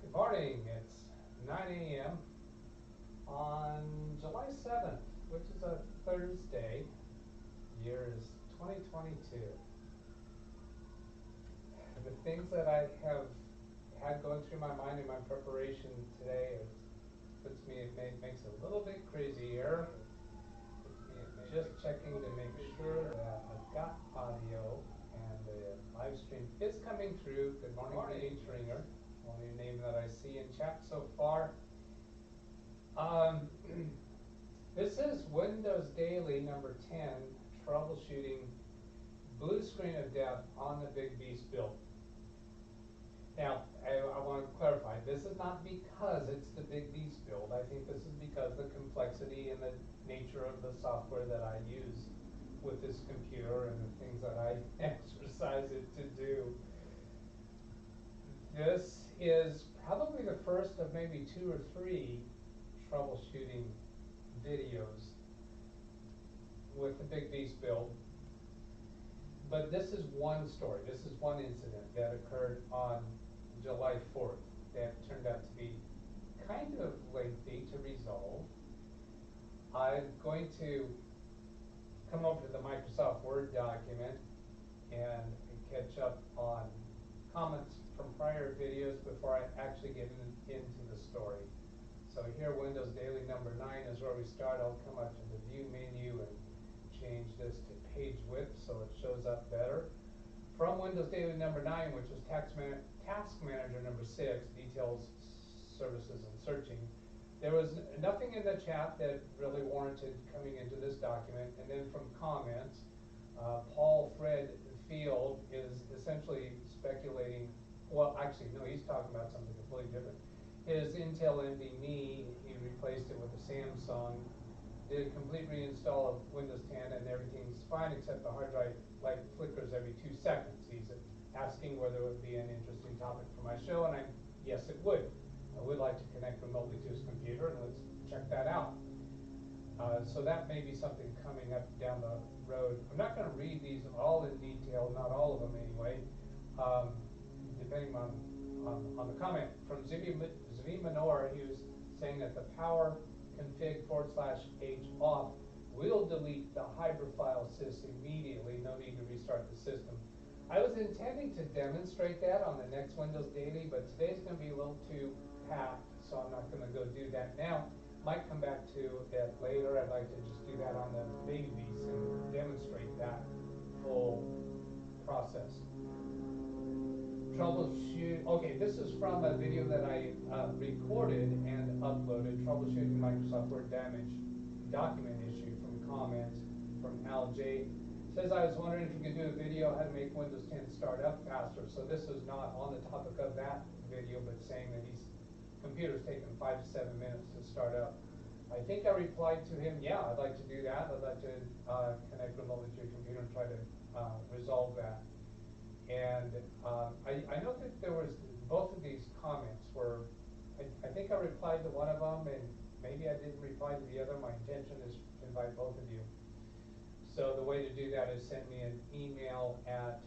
Good morning, it's 9 a.m. on July 7th, which is a Thursday. Year is 2022. The things that I have had going through my mind in my preparation today, it makes it a little bit crazy here. Just checking to make sure that I've got audio and the live stream is coming through. Good morning, greetings, Ringer. Only name that I see in chat so far. This is Windows Daily number 10, troubleshooting blue screen of death on the Big Beast build. Now, I want to clarify, this is not because it's the Big Beast build. I think this is because the complexity and the nature of the software that I use with this computer and the things that I exercise it to do. This is probably the first of maybe 2 or 3 troubleshooting videos with the Big Beast build. But this is one story, this is one incident that occurred on July 4th that turned out to be kind of lengthy to resolve. I'm going to come over to the Microsoft Word document and catch up on comments from prior videos before I actually get into the story. So here, Windows Daily number 9 is where we start. I'll come up to the View menu and change this to page width so it shows up better. From Windows Daily number 9, which was Task Manager number 6, Details, Services, and Searching, there was nothing in the chat that really warranted coming into this document. And then from comments, Paul Fred Field is essentially speculating, well, actually, no, he's talking about something completely different. His Intel NVMe, he replaced it with a Samsung, did a complete reinstall of Windows 10, and everything's fine except the hard drive light flickers every 2 seconds. He's asking whether it would be an interesting topic for my show, and yes, it would. I would like to connect remotely to his computer, and let's check that out. So that may be something coming up down the road. I'm not going to read these all in detail, not all of them anyway, depending on the comment. From Zvi Manor, he was saying that the power config /h off will delete the Hybrid file sys immediately, no need to restart the system. I was intending to demonstrate that on the next Windows Daily, but today's going to be a little too packed, so I'm not going to go do that now. Might come back to it later. I'd like to just do that on the Big Beast and demonstrate that full process. Troubleshoot. Okay, this is from a video that I recorded and uploaded, troubleshooting Microsoft Word damage document issue, from comments from Al J. Says, I was wondering if you could do a video how to make Windows 10 start up faster. So this is not on the topic of that video, but saying that his computer's taken 5 to 7 minutes to start up. I think I replied to him, yeah, I'd like to do that. I'd like to connect remotely to your computer and try to resolve that. And I know that there was, both of these comments were, I think I replied to one of them, and maybe I didn't reply to the other. My intention is to invite both of you. So the way to do that is send me an email at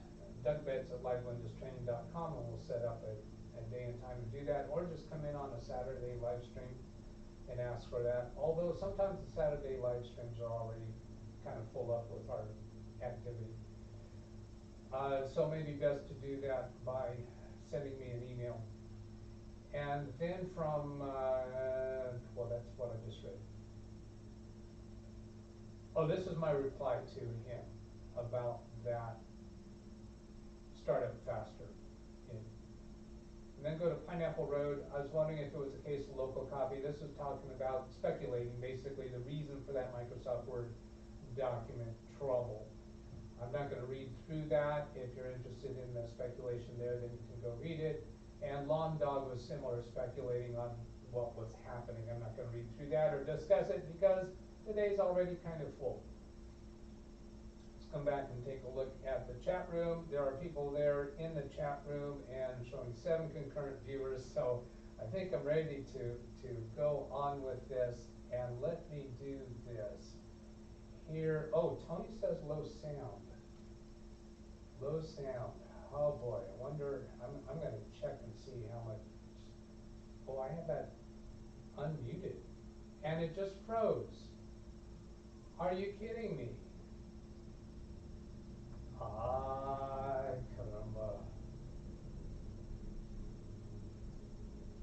DougBetts@LiveWindowsTraining.com, and we'll set up a day and time to do that, or just come in on a Saturday live stream and ask for that. Although sometimes the Saturday live streams are already kind of full up with our activity. So maybe best to do that by sending me an email. And then from, well, that's what I just read. Oh, this is my reply to him about that startup faster. And then go to Pineapple Road. I was wondering if it was a case of local copy. This is talking about, speculating basically the reason for that Microsoft Word document trouble. I'm not going to read through that. If you're interested in the speculation there, then you can go read it. And Lawn Dog was similar, speculating on what was happening. I'm not going to read through that or discuss it because the day's already kind of full. Let's come back and take a look at the chat room. There are people there in the chat room and showing 7 concurrent viewers. So I think I'm ready to go on with this. And let me do this. Here, oh, Tony says low sound. Low sound. Oh boy, I wonder, I'm going to check and see how much Oh, I had that unmuted, and it just froze. Are you kidding me? Ay, caramba.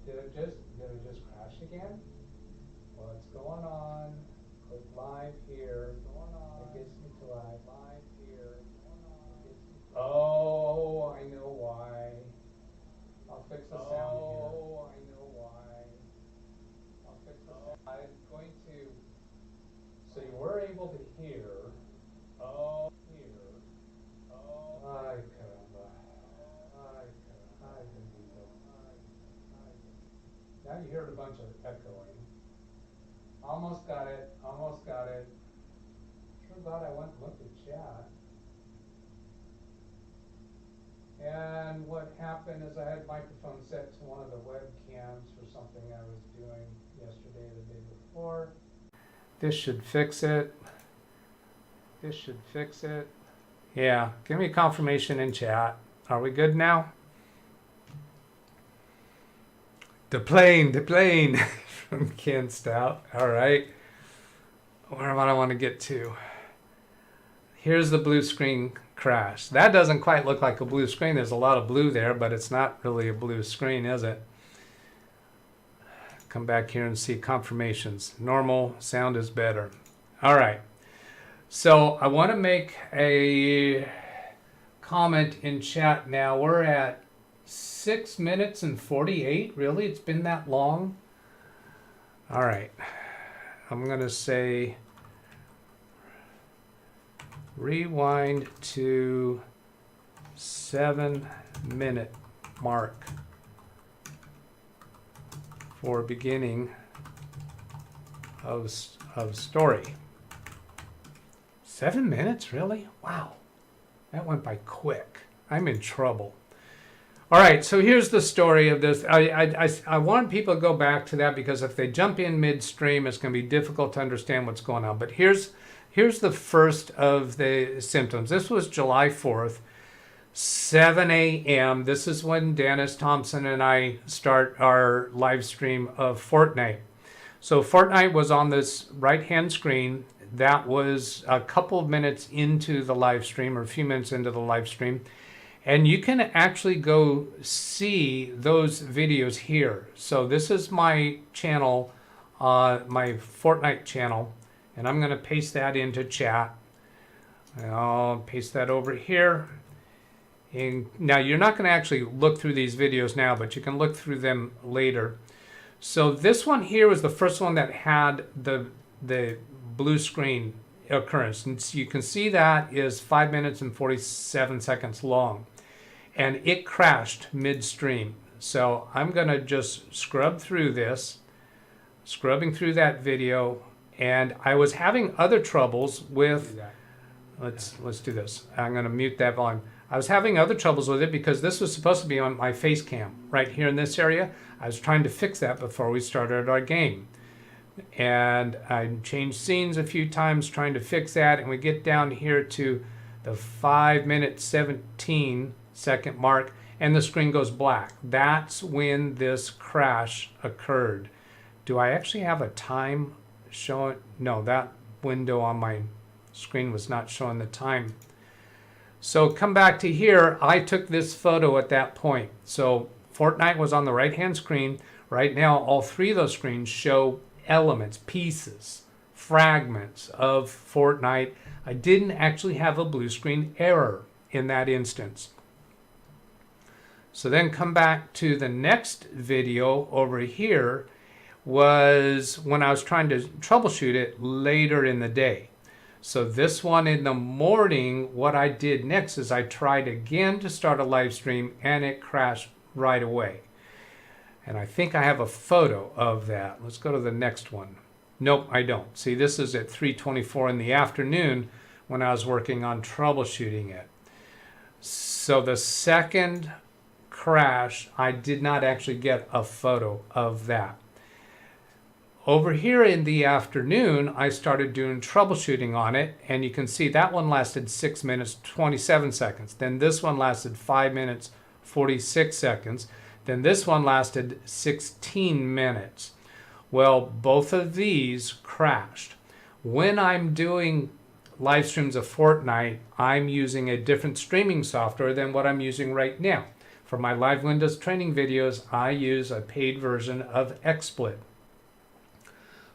Did it just crash again? What's going on? Click live here. It gets me to live here. Oh, I know why. I'll fix the sound here. Oh, I know why. I'll fix the sound. I'm going to, so you were able to hear. Oh, here. Oh. Ay, caramba. Ay, caramba. Ay, bendito. Now you heard a bunch of echoing. Almost got it. Almost got it. Sure glad I went and looked at chat. And what happened is I had microphone set to one of the webcams for something I was doing yesterday or the day before. This should fix it. This should fix it. Yeah, give me confirmation in chat. Are we good now? The plane from Ken Stout. All right. Where am I want to get to? Here's the blue screen crash. That doesn't quite look like a blue screen. There's a lot of blue there, but it's not really a blue screen, is it? Come back here and see confirmations. Normal, sound is better. All right. So I want to make a comment in chat now. We're at 6 minutes and 48. Really? It's been that long? All right. I'm going to say rewind to 7-minute mark for beginning of story. 7 minutes, really? Wow, that went by quick. I'm in trouble. All right, so here's the story of this. I want people to go back to that because if they jump in midstream, it's going to be difficult to understand what's going on. But here's the first of the symptoms. This was July 4th, 7 a.m. This is when Dennis Thompson and I start our live stream of Fortnite. So Fortnite was on this right-hand screen. That was a couple of minutes into the live stream, or a few minutes into the live stream. And you can actually go see those videos here. So this is my channel, my Fortnite channel, and I'm going to paste that into chat. And I'll paste that over here. And now you're not going to actually look through these videos now, but you can look through them later. So this one here was the first one that had the blue screen occurrence. And so you can see that is 5 minutes and 47 seconds long. And it crashed midstream. So I'm going to just scrub through this, scrubbing through that video. And I was having other troubles with, let's do this. I'm going to mute that volume. I was having other troubles with it because this was supposed to be on my face cam right here in this area. I was trying to fix that before we started our game. And I changed scenes a few times trying to fix that. And we get down here to the 5 minute 17 second mark and the screen goes black. That's when this crash occurred. Do I actually have a time showing? No, that window on my screen was not showing the time. So come back to here. I took this photo at that point. So Fortnite was on the right hand screen. Right now all three of those screens show elements, pieces, fragments of Fortnite. I didn't actually have a blue screen error in that instance. So then come back to the next video over here was when I was trying to troubleshoot it later in the day. So this one in the morning, what I did next is I tried again to start a live stream and it crashed right away. And I think I have a photo of that. Let's go to the next one. Nope, I don't. See, this is at 3:24 in the afternoon when I was working on troubleshooting it. So the second crash, I did not actually get a photo of that. Over here in the afternoon, I started doing troubleshooting on it, and you can see that one lasted 6 minutes, 27 seconds. Then this one lasted 5 minutes, 46 seconds. Then this one lasted 16 minutes. Well, both of these crashed. When I'm doing live streams of Fortnite, I'm using a different streaming software than what I'm using right now. For my live Windows training videos, I use a paid version of XSplit.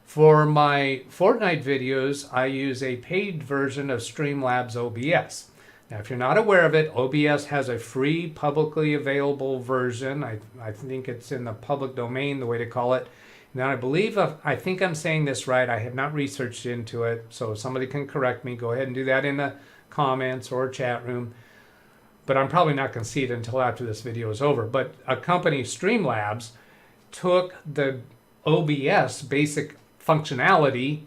For my Fortnite videos, I use a paid version of Streamlabs OBS. Now, if you're not aware of it, OBS has a free, publicly available version. I think it's in the public domain, the way to call it. Now, I think I'm saying this right. I have not researched into it, so if somebody can correct me, go ahead and do that in the comments or chat room. But I'm probably not going to see it until after this video is over. But a company, Streamlabs, took the OBS basic functionality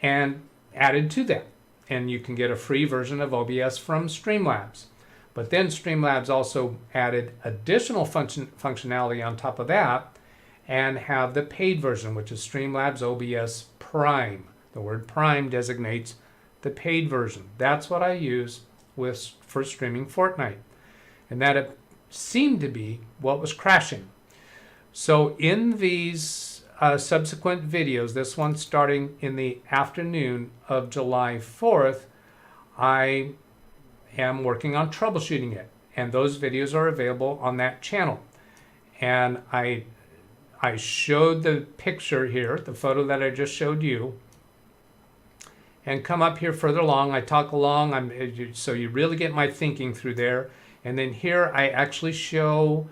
and added to that. And you can get a free version of OBS from Streamlabs. But then Streamlabs also added additional functionality on top of that and have the paid version, which is Streamlabs OBS Prime. The word Prime designates the paid version. That's what I use for streaming Fortnite. And that seemed to be what was crashing. So in these subsequent videos, this one starting in the afternoon of July 4th, I am working on troubleshooting it. And those videos are available on that channel. And I showed the picture here, the photo that I just showed you, and come up here further along. I talk along, so you really get my thinking through there. And then here I actually show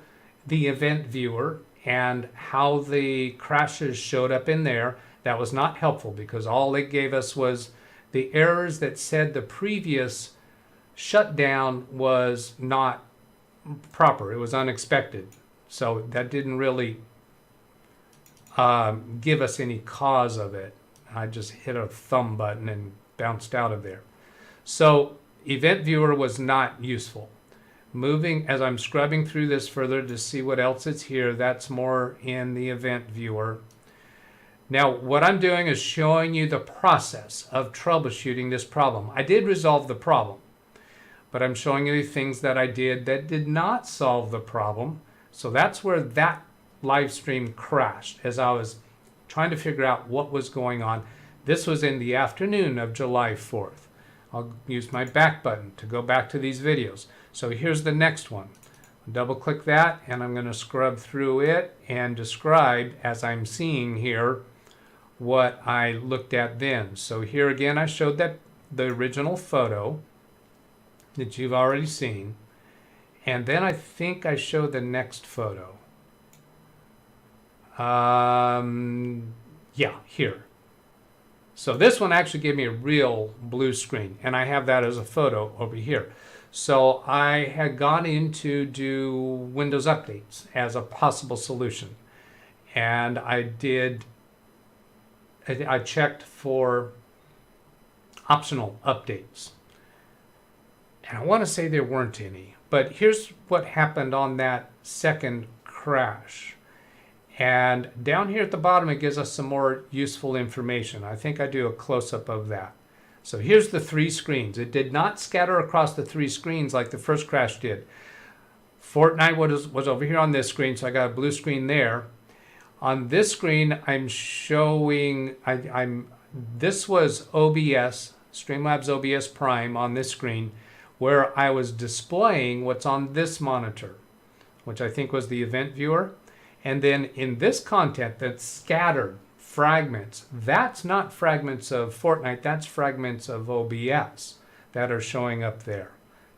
the event viewer and how the crashes showed up in there. That was not helpful because all it gave us was the errors that said the previous shutdown was not proper. It was unexpected. So that didn't really give us any cause of it. I just hit a thumb button and bounced out of there. So event viewer was not useful. Moving, as I'm scrubbing through this further to see what else is here, that's more in the event viewer. Now, what I'm doing is showing you the process of troubleshooting this problem. I did resolve the problem, but I'm showing you the things that I did that did not solve the problem. So that's where that live stream crashed as I was trying to figure out what was going on. This was in the afternoon of July 4th. I'll use my back button to go back to these videos. So here's the next one. Double click that and I'm going to scrub through it and describe, as I'm seeing here, what I looked at then. So here again I showed that the original photo that you've already seen, and then I think I showed the next photo. Yeah, here. So this one actually gave me a real blue screen, and I have that as a photo over here. So I had gone in to do Windows updates as a possible solution, and I checked for optional updates, and I want to say there weren't any, but here's what happened on that second crash. And down here at the bottom, it gives us some more useful information. I think I do a close-up of that. So here's the three screens. It did not scatter across the three screens like the first crash did. Fortnite was over here on this screen, so I got a blue screen there. On this screen, I'm showing, this was OBS, Streamlabs OBS Prime on this screen, where I was displaying what's on this monitor, which I think was the event viewer. And then in this content that's scattered, fragments, that's not fragments of Fortnite, that's fragments of OBS that are showing up there.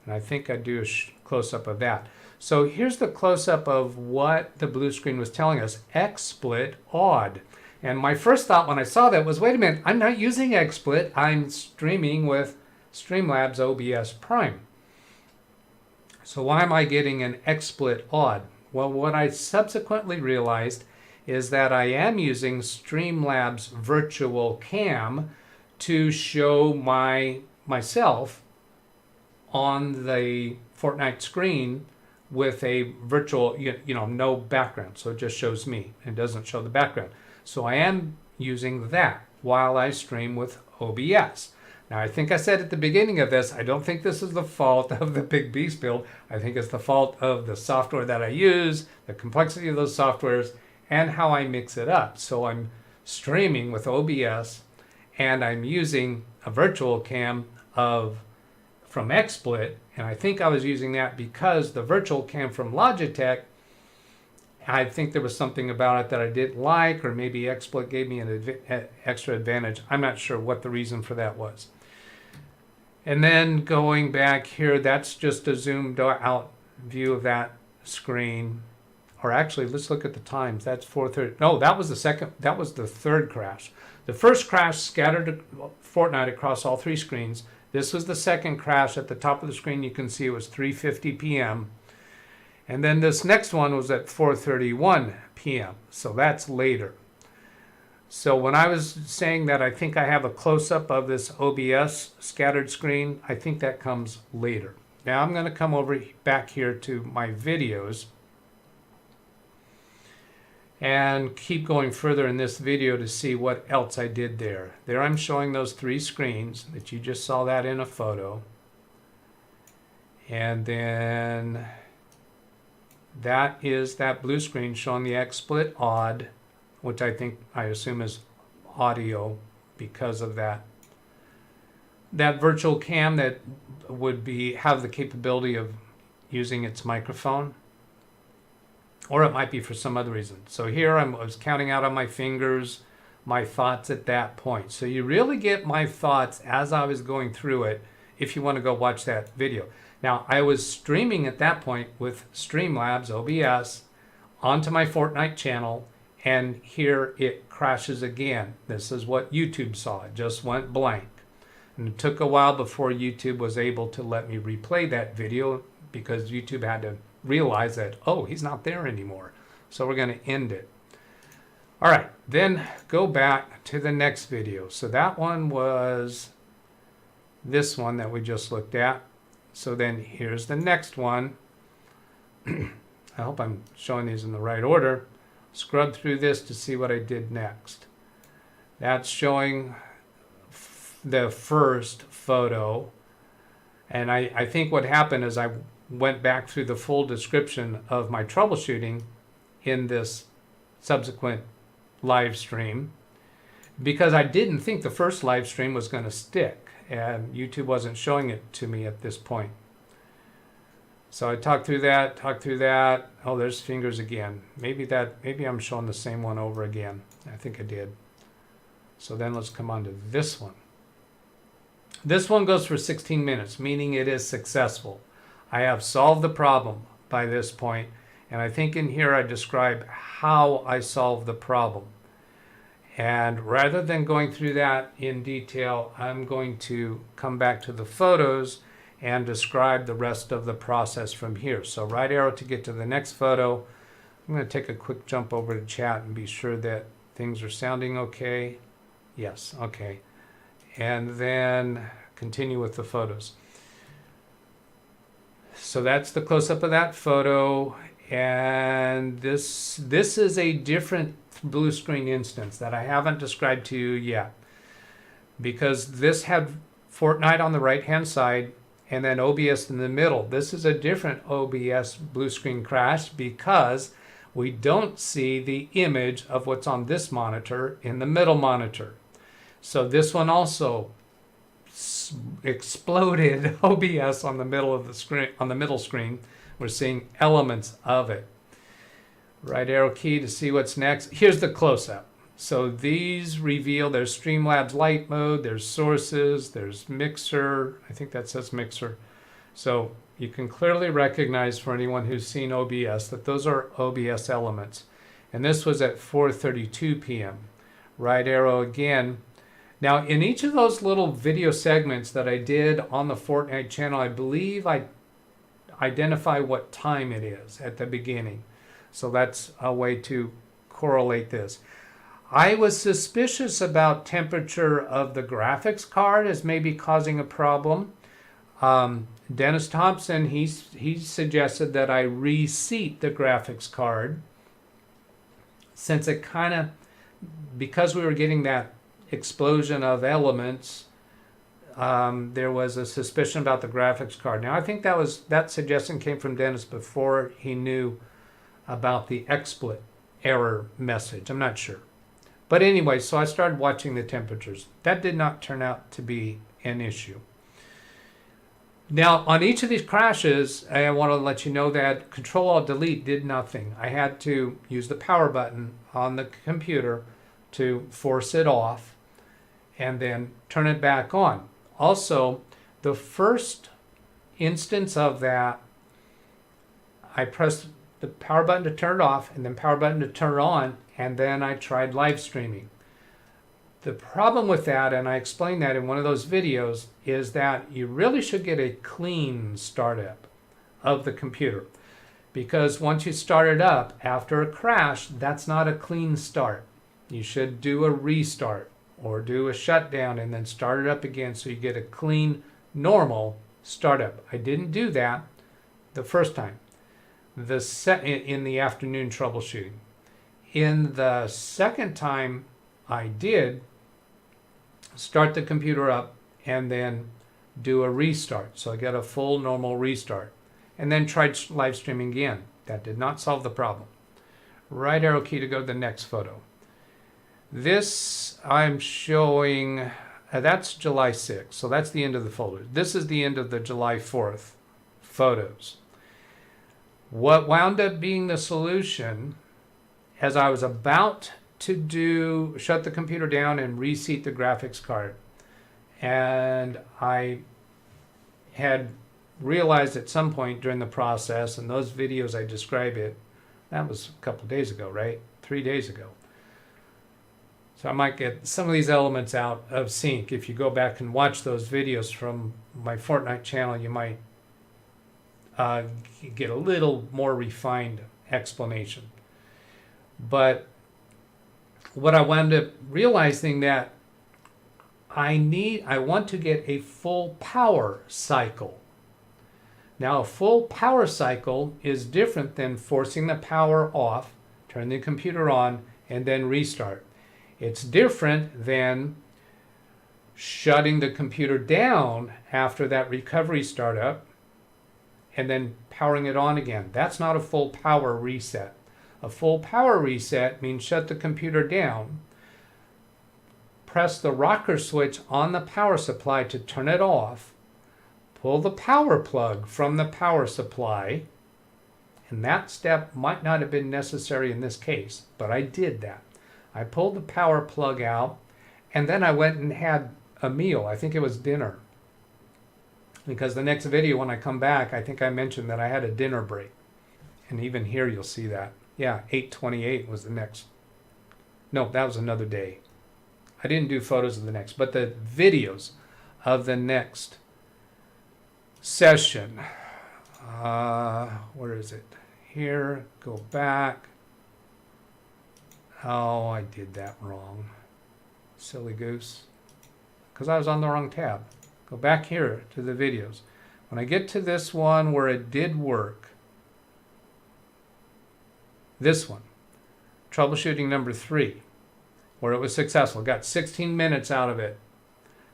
And I think I do a close-up of that. So here's the close-up of what the blue screen was telling us, XSplit odd. And my first thought when I saw that was, wait a minute, I'm not using XSplit, I'm streaming with Streamlabs OBS Prime. So why am I getting an XSplit odd? Well, what I subsequently realized is that I am using Streamlabs Virtual Cam to show myself on the Fortnite screen with a virtual, no background. So it just shows me. It doesn't show the background. So I am using that while I stream with OBS. Now, I think I said at the beginning of this, I don't think this is the fault of the Big Beast build. I think it's the fault of the software that I use, the complexity of those softwares, and how I mix it up. So I'm streaming with OBS, and I'm using a virtual cam from XSplit, and I think I was using that because the virtual cam from Logitech, I think there was something about it that I didn't like, or maybe XSplit gave me an extra advantage. I'm not sure what the reason for that was. And then going back here, that's just a zoomed out view of that screen. Or actually, let's look at the times. That's 4:30. No, that was the third crash. The first crash scattered Fortnite across all three screens. This was the second crash. At the top of the screen, you can see it was 3:50 p.m. And then this next one was at 4:31 p.m. So that's later. So when I was saying that I think I have a close-up of this OBS scattered screen, I think that comes later. Now I'm going to come over back here to my videos and keep going further in this video to see what else I did there. There I'm showing those three screens that you just saw that in a photo. And then that is that blue screen showing the XSplit odd, which I assume is audio because of that. That virtual cam that would have the capability of using its microphone, or it might be for some other reason. So here I was counting out on my fingers my thoughts at that point. So you really get my thoughts as I was going through it if you want to go watch that video. Now I was streaming at that point with Streamlabs OBS onto my Fortnite channel, and here it crashes again. This is what YouTube saw. It just went blank. And it took a while before YouTube was able to let me replay that video because YouTube had to realize that, oh, he's not there anymore. So we're going to end it. All right, then go back to the next video. So that one was this one that we just looked at. So then here's the next one. I hope I'm showing these in the right order. Scrub through this to see what I did next. That's showing the first photo. And I think what happened is I went back through the full description of my troubleshooting in this subsequent live stream because I didn't think the first live stream was going to stick, and YouTube wasn't showing it to me at this point. So I talked through that. Oh, there's fingers again. Maybe I'm showing the same one over again. I think I did. So then let's come on to this one. This one goes for 16 minutes, meaning it is successful. I have solved the problem by this point, and I think in here I describe how I solved the problem. And rather than going through that in detail, I'm going to come back to the photos and describe the rest of the process from here. So right arrow to get to the next photo. I'm going to take a quick jump over to chat and be sure that things are sounding okay. Yes, okay. And then continue with the photos. So that's the close-up of that photo, and this is a different blue screen instance that I haven't described to you yet, because this had Fortnite on the right-hand side and then OBS in the middle. This is a different OBS blue screen crash because we don't see the image of what's on this monitor in the middle monitor. So this one also exploded OBS on the middle of the screen. On the middle screen, we're seeing elements of it. Right arrow key to see what's next. Here's the close-up. So these reveal there's Streamlabs light mode, there's sources, there's mixer. I think that says mixer. So you can clearly recognize for anyone who's seen OBS that those are OBS elements. And this was at 4:32 p.m. Right arrow again. Now, in each of those little video segments that I did on the Fortnite channel, I believe I identify what time it is at the beginning. So that's a way to correlate this. I was suspicious about temperature of the graphics card as maybe causing a problem. Dennis Thompson, he suggested that I reseat the graphics card since it kind of, because we were getting that explosion of elements, there was a suspicion about the graphics card. Now I think that suggestion came from Dennis before he knew about the XSplit error message. I'm not sure. But anyway, so I started watching the temperatures. That did not turn out to be an issue. Now, on each of these crashes, I want to let you know that Control-Alt-Delete did nothing. I had to use the power button on the computer to force it off and then turn it back on. Also, the first instance of that, I pressed the power button to turn it off and then power button to turn it on, and then I tried live streaming. The problem with that, and I explained that in one of those videos, is that you really should get a clean startup of the computer. Because once you start it up, after a crash, that's not a clean start. You should do a restart or do a shutdown and then start it up again so you get a clean, normal startup. I didn't do that the first time. In the afternoon troubleshooting. In the second time I did start the computer up and then do a restart. So I got a full normal restart and then tried live streaming again. That did not solve the problem. Right arrow key to go to the next photo. This I'm showing, that's July 6th. So that's the end of the folder. This is the end of the July 4th photos. What wound up being the solution, as I was about to shut the computer down and reseat the graphics card, and I had realized at some point during the process, and those videos I describe it, that was a couple days ago, right? 3 days ago. So I might get some of these elements out of sync. If you go back and watch those videos from my Fortnite channel, you might get a little more refined explanation. But what I wound up realizing that I want to get a full power cycle. Now, a full power cycle is different than forcing the power off, turn the computer on, and then restart. It's different than shutting the computer down after that recovery startup and then powering it on again. That's not a full power reset. A full power reset means shut the computer down, press the rocker switch on the power supply to turn it off, pull the power plug from the power supply, and that step might not have been necessary in this case, but I did that. I pulled the power plug out, and then I went and had a meal. I think it was dinner. Because the next video, when I come back, I think I mentioned that I had a dinner break. And even here you'll see that. Yeah, 8:28 was the next. No, that was another day. I didn't do photos of the next, but the videos of the next session. Where is it? Here, go back. Oh, I did that wrong. Silly goose. Because I was on the wrong tab. Go back here to the videos. When I get to this one where it did work, this one, troubleshooting number 3, where it was successful, got 16 minutes out of it.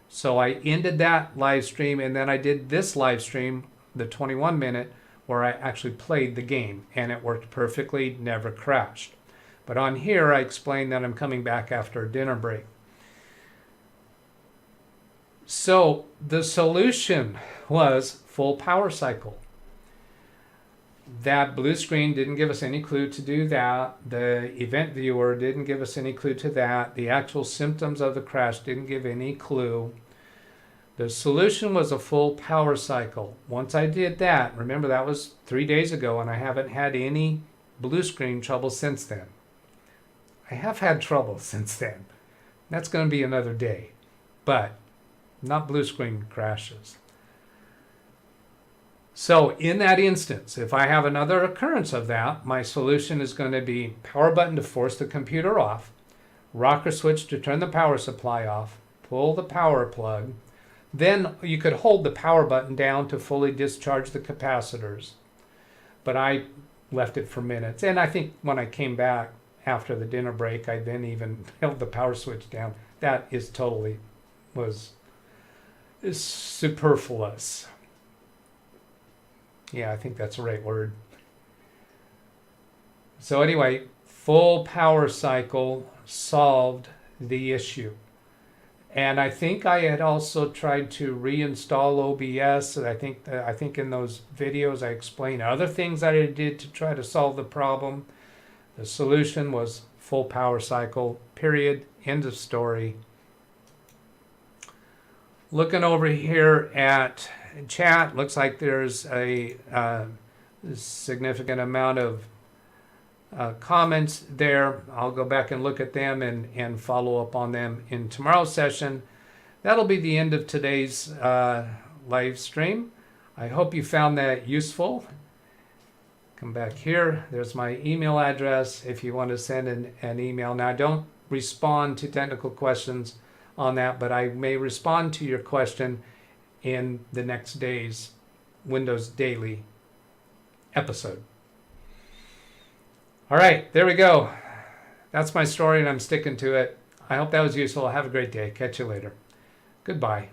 So I ended that live stream, and then I did this live stream, the 21 minute, where I actually played the game, and it worked perfectly, never crashed. But on here, I explained that I'm coming back after a dinner break. So the solution was full power cycle. That blue screen didn't give us any clue to do that. The event viewer didn't give us any clue to that. The actual symptoms of the crash didn't give any clue. The solution was a full power cycle. Once I did that, remember that was 3 days ago, and I haven't had any blue screen trouble since then. I have had trouble since then. That's going to be another day. But not blue screen crashes. So in that instance, if I have another occurrence of that, my solution is going to be power button to force the computer off, rocker switch to turn the power supply off, pull the power plug. Then you could hold the power button down to fully discharge the capacitors. But I left it for minutes. And I think when I came back after the dinner break, I then even held the power switch down. That is totally was superfluous. Yeah, I think that's the right word. So anyway, full power cycle solved the issue. And I think I had also tried to reinstall OBS. And I think in those videos I explained other things that I did to try to solve the problem. The solution was full power cycle, period, end of story. Looking over here at chat, looks like there's a significant amount of comments there. I'll go back and look at them and follow up on them in tomorrow's session. That'll be the end of today's live stream. I hope you found that useful. Come back here. There's my email address if you want to send an email. Now, I don't respond to technical questions on that, but I may respond to your question in the next day's Windows Daily episode. All right, there we go. That's my story and I'm sticking to it. I hope that was useful. Have a great day. Catch you later. Goodbye.